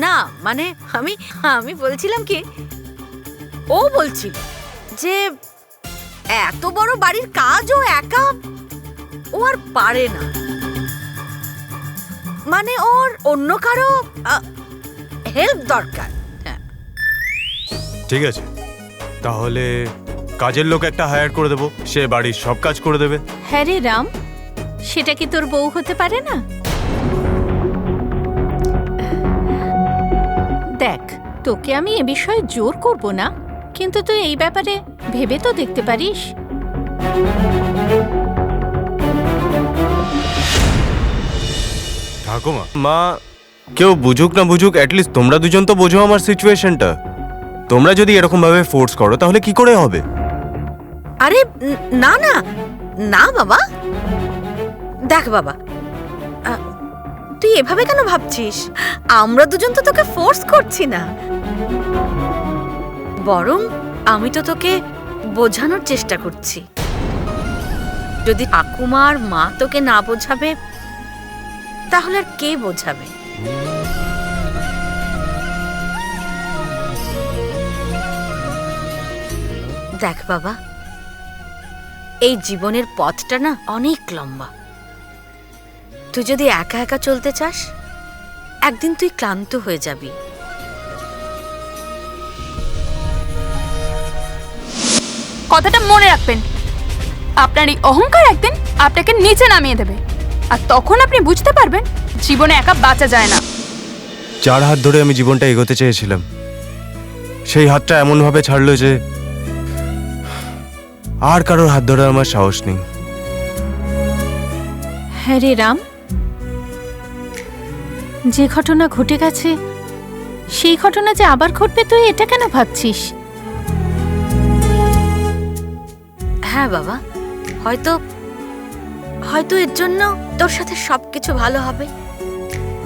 না মানে আমি আমি বলছিলাম কি, ও বলছিল যে এত বড় বাড়ির কাজ ও একা ও আর পারে না, মানে ওর অন্য কারো হেল্প দরকার। হ্যাঁ ঠিক আছে, তাহলে কাজের লোক একটা হায়ার করে দেবো, সে বাড়ির সব কাজ করে দেবে। হ্যাঁ রে রাম, সেটা কি তোর বউ হতে পারে না? দেখ, তোকে আমি এ বিষয়ে জোর করব না, কিন্তু তুই এই ব্যাপারে ভেবে তো দেখতে পারিস। ঠাকুমা, মা কেউ বুঝুক না বুঝুক, অ্যাটলিস্ট তোমরা দুজন তো বোঝো আমার সিচুয়েশনটা। তোমরা যদি এরকম ভাবে ফোর্স করো তাহলে কি করে হবে? আরে না না না বাবা, দেখ বাবা, তুই এভাবে কেন ভাবছিস? আমরা দুজন তো তোকে ফোর্স করছি না, বরং আমি তো তোকে বোঝানোর চেষ্টা করছি। যদি ঠাকুমা আর মা তোকে না বোঝাবে তাহলে আর কে বোঝাবে? দেখ বাবা, এই জীবনের পথটা না অনেক লম্বা। তুই যদি একা একা চলতে চাস, একদিন তুই ক্লান্ত হয়ে যাবি। কথাটা মনে রাখবেন, আপনার এই অহংকার একদিন আপনাকে নিচে নামিয়ে দেবে, আর তখন আপনি বুঝতে পারবেন জীবনে একা বাঁচা যায় না। যার হাত ধরে আমি জীবনটা এগোতে চেয়েছিলাম, সেই হাতটা এমনভাবে ছাড়লো যে আর কারোর হাত ধরে আমার সাহস নেই। হ্যাঁ রে রাম, যে ঘটনা ঘটে গেছে সেই ঘটনা যে আবার ঘটবে তুই এটা কেন ভাবছিস? হ্যাঁ বাবা, হয়তো হয়তো এর জন্য তোর সাথে সবকিছু ভালো হবে,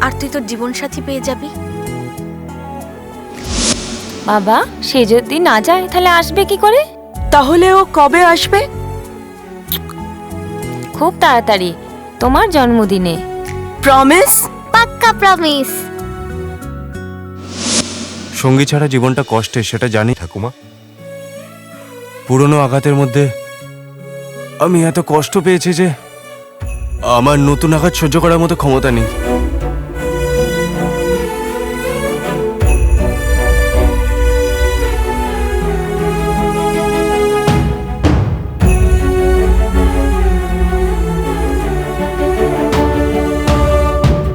আর তুই তোর জীবনসাথী পেয়ে যাবি। বাবা, সে যদি না যায় তাহলে আসবে কি করে? তাহলে ও কবে আসবে? খুব তাড়াতাড়ি, তোমার জন্মদিনে। প্রমিস? পাক্কা প্রমিস। সঙ্গী ছাড়া জীবনটা কষ্টের, সেটা জানি ঠাকুমা। পুরনো আঘাতের মধ্যে আমি এত কষ্ট পেয়েছি যে আমার নতুন আঘাত সহ্য করার মতো ক্ষমতা নেই।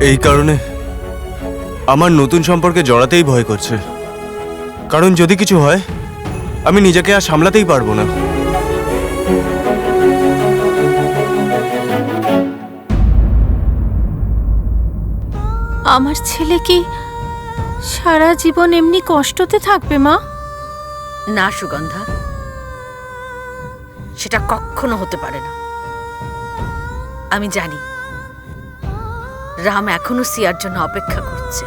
এই কারণে আমার নতুন সম্পর্কে জড়াতেই ভয় করছে, কারণ যদি কিছু হয় আমি নিজেকে আর সামলাতেই পারবো না। আমার ছেলে কি সারা জীবন এমনি কষ্টতে থাকবে মা? না সুগন্ধা, সেটা কখনো হতে পারে না। আমি জানি রাম এখনো সিয়ার জন্য অপেক্ষা করছে,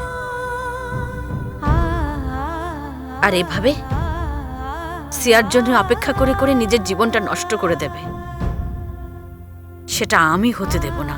আর এভাবে সিয়ার জন্য অপেক্ষা করে করে নিজের জীবনটা নষ্ট করে দেবে। সেটা আমি হতে দেব না।